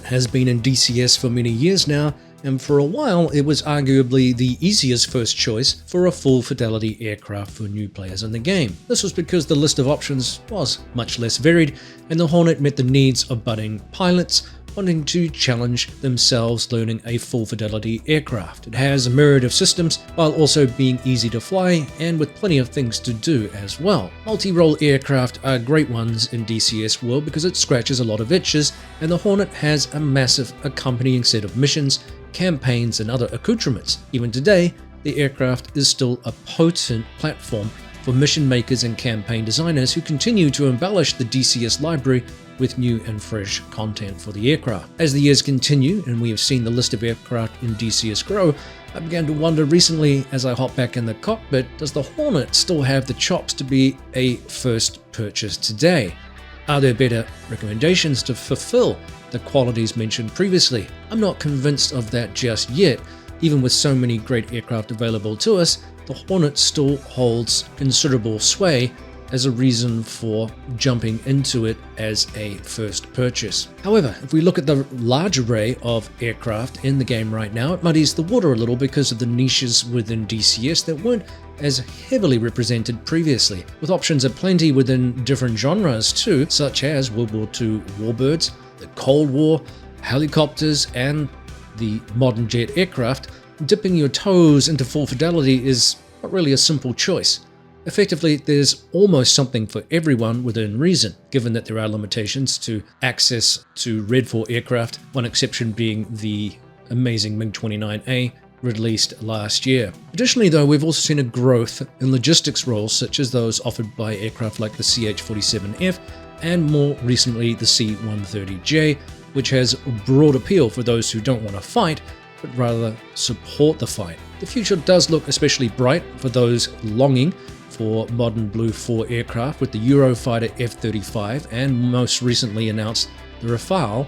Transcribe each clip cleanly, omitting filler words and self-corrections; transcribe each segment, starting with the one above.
has been in DCS for many years now, and for a while it was arguably the easiest first choice for a full-fidelity aircraft for new players in the game. This was because the list of options was much less varied, and the Hornet met the needs of budding pilots wanting to challenge themselves learning a full-fidelity aircraft. It has a myriad of systems while also being easy to fly and with plenty of things to do as well. Multi-role aircraft are great ones in DCS world because it scratches a lot of itches, and the Hornet has a massive accompanying set of missions, campaigns and other accoutrements. Even today, the aircraft is still a potent platform for mission makers and campaign designers who continue to embellish the DCS library with new and fresh content for the aircraft. As the years continue and we have seen the list of aircraft in DCS grow, I began to wonder recently as I hopped back in the cockpit, does the Hornet still have the chops to be a first purchase today? Are there better recommendations to fulfill the qualities mentioned previously? I'm not convinced of that just yet. Even with so many great aircraft available to us, the Hornet still holds considerable sway as a reason for jumping into it as a first purchase. However, if we look at the large array of aircraft in the game right now, it muddies the water a little because of the niches within DCS that weren't as heavily represented previously, with options aplenty within different genres too, such as World War II warbirds, the Cold War, helicopters, and the modern jet aircraft. Dipping your toes into full fidelity is not really a simple choice. Effectively, there's almost something for everyone within reason, given that there are limitations to access to Red 4 aircraft, one exception being the amazing MiG-29A released last year. Additionally though, we've also seen a growth in logistics roles such as those offered by aircraft like the CH-47F and more recently the C-130J, which has broad appeal for those who don't want to fight, but rather support the fight. The future does look especially bright for those longing for modern Blue 4 aircraft with the Eurofighter F-35 and most recently announced the Rafale,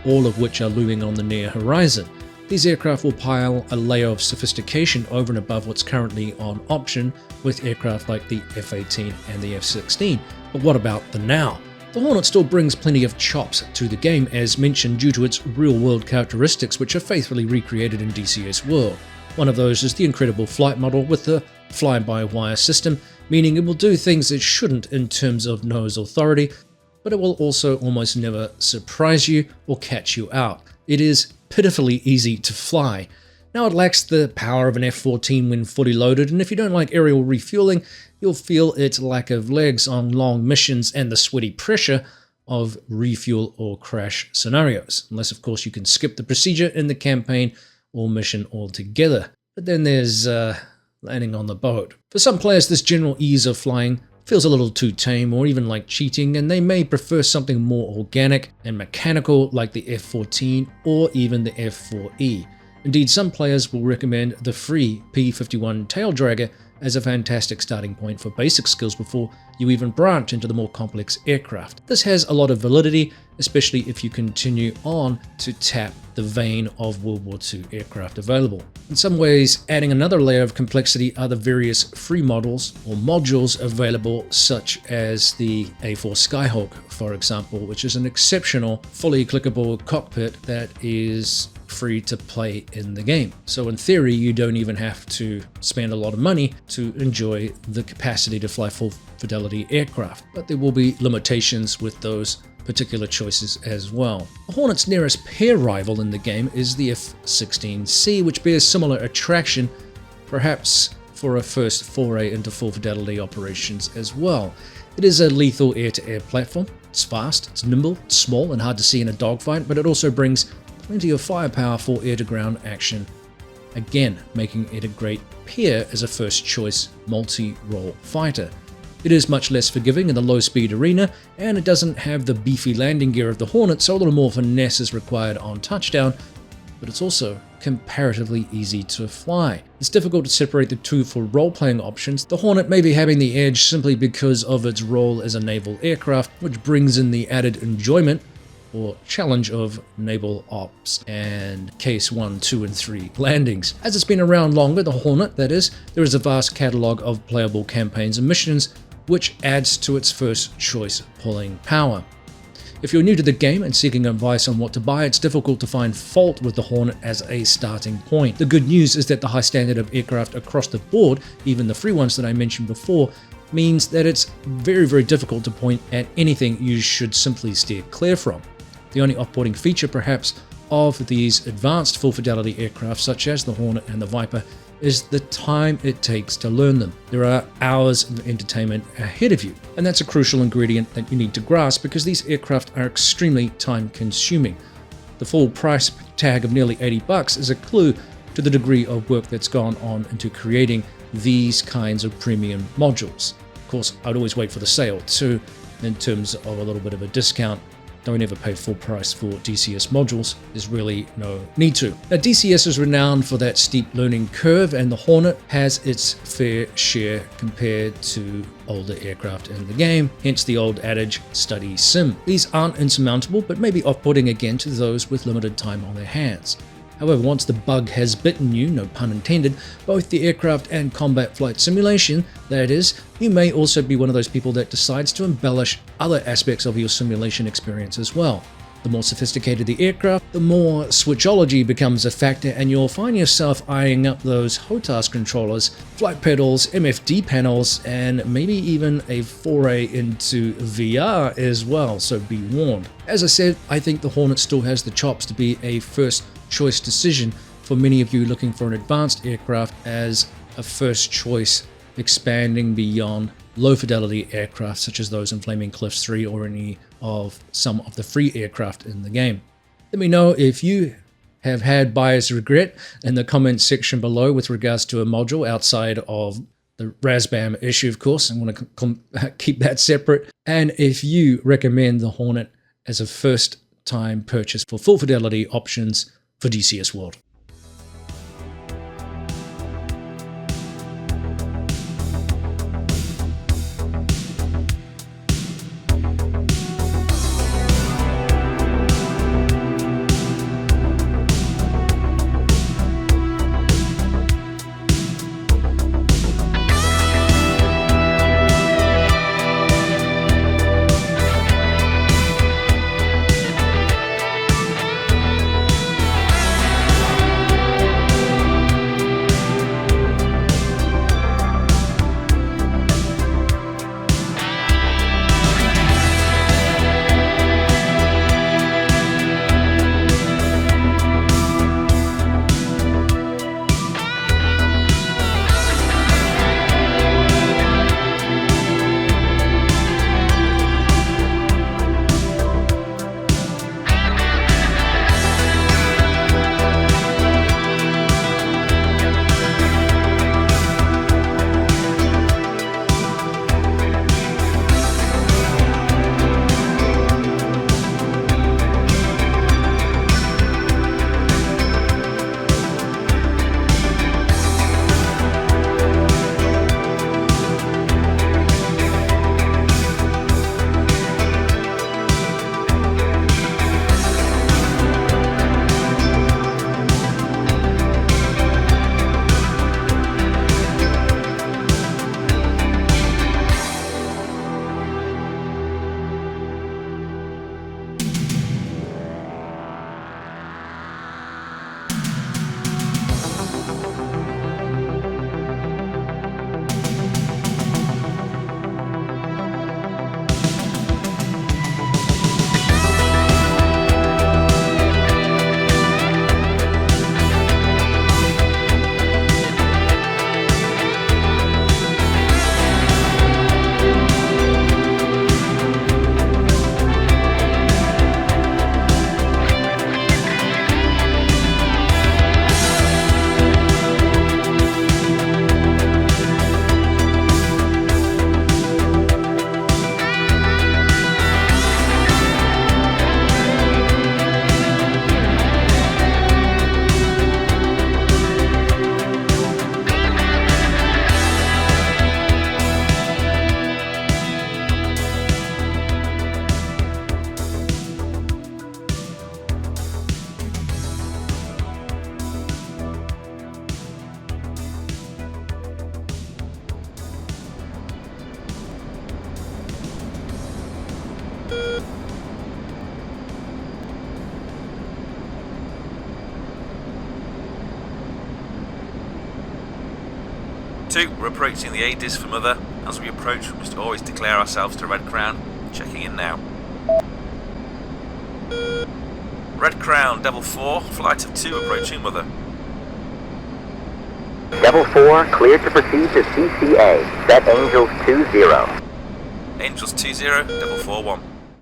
all of which are looming on the near horizon. These aircraft will pile a layer of sophistication over and above what's currently on option with aircraft like the F-18 and the F-16. But what about the now? The Hornet still brings plenty of chops to the game as mentioned due to its real-world characteristics which are faithfully recreated in DCS world. One of those is the incredible flight model with the fly-by-wire system, meaning it will do things it shouldn't in terms of nose authority, but it will also almost never surprise you or catch you out. It is pitifully easy to fly. Now it lacks the power of an F-14 when fully loaded, and if you don't like aerial refueling, you'll feel its lack of legs on long missions and the sweaty pressure of refuel or crash scenarios. Unless of course you can skip the procedure in the campaign or mission altogether. But then there's landing on the boat. For some players, this general ease of flying feels a little too tame or even like cheating, and they may prefer something more organic and mechanical like the F-14 or even the F-4E. Indeed, some players will recommend the free P-51 tail dragger as a fantastic starting point for basic skills before you even branch into the more complex aircraft. This has a lot of validity, especially if you continue on to tap the vein of World War II aircraft available. In some ways, adding another layer of complexity are the various free models or modules available, such as the A4 Skyhawk, for example, which is an exceptional, fully clickable cockpit that is free to play in the game. So in theory, you don't even have to spend a lot of money to enjoy the capacity to fly full fidelity aircraft, but there will be limitations with those particular choices as well. The Hornet's nearest peer rival in the game is the F-16C, which bears similar attraction, perhaps for a first foray into full fidelity operations as well. It is a lethal air-to-air platform. It's fast, it's nimble, it's small and hard to see in a dogfight, but it also brings plenty of firepower for air-to-ground action, again making it a great peer as a first-choice multi-role fighter. It is much less forgiving in the low-speed arena, and it doesn't have the beefy landing gear of the Hornet, so a little more finesse is required on touchdown, but it's also comparatively easy to fly. It's difficult to separate the two for role-playing options. The Hornet may be having the edge simply because of its role as a naval aircraft, which brings in the added enjoyment or challenge of naval ops and case 1, 2, and 3 landings. As it's been around longer, the Hornet that is, there is a vast catalogue of playable campaigns and missions, which adds to its first choice pulling power. If you're new to the game and seeking advice on what to buy, it's difficult to find fault with the Hornet as a starting point. The good news is that the high standard of aircraft across the board, even the free ones that I mentioned before, means that it's very, very difficult to point at anything you should simply steer clear from. The only off-putting feature, perhaps, of these advanced full-fidelity aircraft, such as the Hornet and the Viper, is the time it takes to learn them. There are hours of entertainment ahead of you, and that's a crucial ingredient that you need to grasp because these aircraft are extremely time-consuming. The full price tag of nearly $80 is a clue to the degree of work that's gone on into creating these kinds of premium modules. Of course, I'd always wait for the sale too, in terms of a little bit of a discount. Don't ever pay full price for DCS modules. There's really no need to. Now, DCS is renowned for that steep learning curve, and the Hornet has its fair share compared to older aircraft in the game, hence the old adage, study sim. These aren't insurmountable, but maybe off-putting again to those with limited time on their hands. However, once the bug has bitten you, no pun intended, both the aircraft and combat flight simulation, that is, you may also be one of those people that decides to embellish other aspects of your simulation experience as well. The more sophisticated the aircraft, the more switchology becomes a factor, and you'll find yourself eyeing up those HOTAS controllers, flight pedals, MFD panels, and maybe even a foray into VR as well, so be warned. As I said, I think the Hornet still has the chops to be a first choice decision for many of you looking for an advanced aircraft as a first choice, expanding beyond low fidelity aircraft such as those in Flaming Cliffs 3 or any of some of the free aircraft in the game. Let me know if you have had buyer's regret in the comments section below with regards to a module outside of the Razbam issue, of course. I want to keep that separate. And if you recommend the Hornet as a first time purchase for full fidelity options for DCS World. 2, we're approaching the A-Dis for Mother. As we approach, we must always declare ourselves to Red Crown. Checking in now. Red Crown, Devil 4, flight of 2 approaching Mother. Devil 4, cleared to proceed to CCA. Set Angels 20. Angels 20, Devil 4-1.